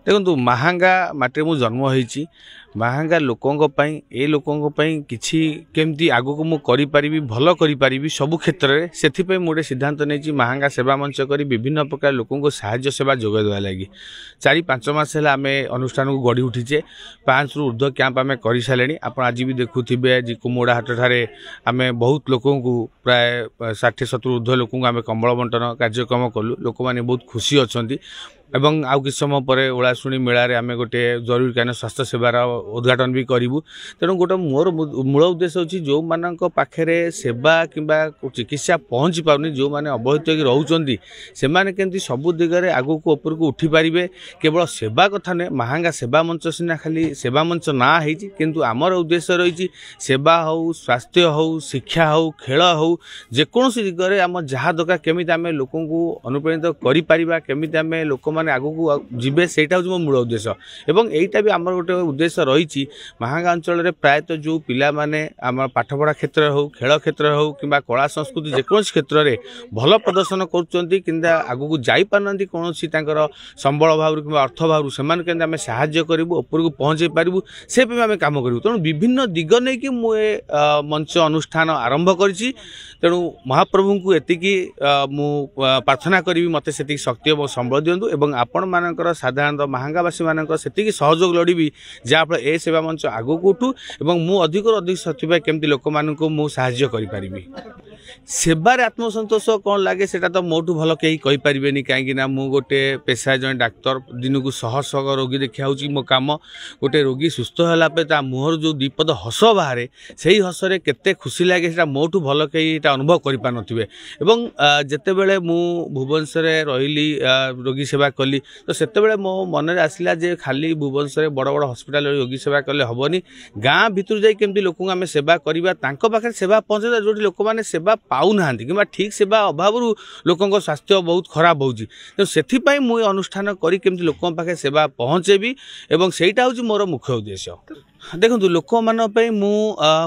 देखो महांगा माटे मु जन्म होईची महांगा लोकों ए लोकों किछि केमती आगु को मु करि परिबी भलो करि परिबी सब क्षेत्र रे सेथि पे मोडे सिद्धांत नेची महांगा सेवा मंच करी विभिन्न प्रकार लोकों को सहाय्य सेवा जोगाई देवा लागि 4-5 मास हला आमे अनुष्ठान को गडी उठीचे 5 रु ऊर्ध्व कैंप आमे करि सालेनी आपण आज भी देखुथिबे जी कुमोडा हाट ठारे आमे बहुत लोकों को प्राय 60-70 ऊर्ध्व लोकों को आमे कंबल बंटन कार्यक्रम कलु लोक माने बहुत खुशी अछंती एवं आउ कि समय पर ओलाशुणी मेलार आम गोटे जरूरीकालीन स्वास्थ्य सेवार उद्घाटन भी करूँ तेणु गोटे मोर मूल उद्देश्य अच्छी जो मान पाखे सेवा कि चिकित्सा पहुँची पारनी जो मैंने अवहित रोचे से केमती सबू दिगरे आगू को ऊपर को उठी पारे केवल सेवा कथा नुहे महांगा सेवा मंच सीना खाली सेवा मंच ना किंतु आमर उद्देश्य रही सेवा हो स्वास्थ्य हो शिक्षा हो खेल हो जेकोसी दिगरे आम जहाँ दरकार केमी आम लोक अनुप्राणित करमी आम लोक माने आगु को जीवे सेटा हूँ मो मूल उद्देश्य एवं एटा भी आमर गोटे उद्देश्य रही महांगा अंचल रे प्रायतः जो पिला माने आम पाठपढ़ा क्षेत्र हो खेल क्षेत्र हो कि कला संस्कृति जेकोसी क्षेत्र में भल प्रदर्शन करुँचा आगु को जाई पारना कौन संबल भाव कि अर्थ भाव से आम साहाय्य करूँ ऊपर को पहुँचे पारू से आम कम करूँ तेणु विभिन्न दिग नहीं कि मुझे मंच अनुष्ठान आरंभ करी तेणु महाप्रभु को एतिकी मु प्रार्थना करी मत से शक्ति और संबल दिंतु एवं आपण मानकर साधारणतः महांगावासी मानकर सेतिकी सहयोग लड़बी जहाँफल ए सेवा मंच आगू को उठू एवं मु अधिक अधिक सत्य केमती लोक मानू मु साहाय्य करि परिबी सेवार आत्मसंतोष कौन लगे सेटा तो मोटू भल कहीं कहींपारे कहीं मु गोटे पेशा जन डाक्तर दिन को शह शह रोगी देखा मो कम गोटे रोगी सुस्थ है मुहर जो दीपद हस बाहर से ही हसरे केते खुशी लगे से मोटू भल कहीं अनुभव कर पार नथिबे एवं जेतेबेले मु भुवनेश्वर रही रोगी सेवा कली तो सेतेबेले मो मन में आसला जे खाली भुवनेश्वर बड़ बड़ हस्पिटाल रोगी सेवा कले हेनी गाँ भितर जाई केमती लोक आम सेवा करवा पाखे सेवा पहुँचे जो लोक मैंने सेवा पाऊना कि ठीक सेवा अभाव लोकों स्वास्थ्य बहुत खराब होची तो से मुझे अनुष्ठान करी केमती लोकों पाखे सेवा पहुँचेबी एवं सेटा हूँ मोर मुख्य उद्देश्य। देखो लोक मान मु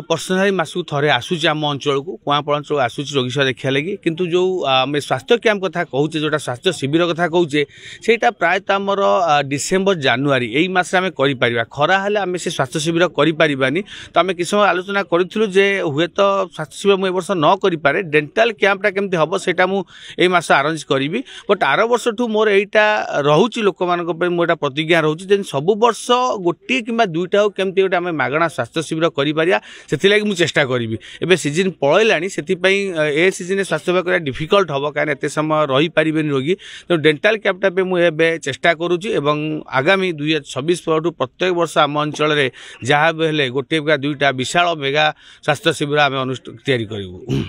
पर्सनाली मासक थे आसूँ आम अंचल को कुआपड़ अंचल आसूँ रोगी सेवा देखा लगी किंतु जो आम स्वास्थ्य कैंप कथा कहूचे जोटा स्वास्थ्य शिविर कथा कहूचे सेटा प्रायतः आमर डिसेम्बर जानुरी यही मस आम कर खरा हेले आम से स्वास्थ्य शिविर करें तो आम कि समय आलोचना करूँ जे हुए तो स्वास्थ्य शिविर मुझे वर्ष न करें डेंटाल कैंपटा केमती हम सेटा मुझे मस आरेंज करी बट आर वर्ष ठू मोर यहाँ रोचे लोक मान मोटा प्रतिज्ञा रोचे सब वर्ष गोटे कि दुईटा हो केमती गोटे आम मागणा स्वास्थ्य शिविर कर मुझे चेष्टा करी एवं सीजन पलैला से सीजन स्वास्थ्य सेवा करना डिफिकल्ट हम कहीं एत समय रही पारे रोगी तो डेंटाल कैंपटा मुझे चेष्टा करुँची आगामी 2026 पर प्रत्येक वर्ष आम अंचल जहाँ भी हेले गोटे दुईटा विशाल मेगा स्वास्थ्य शिविर आम अनुष्ठान तैयारी करूँ।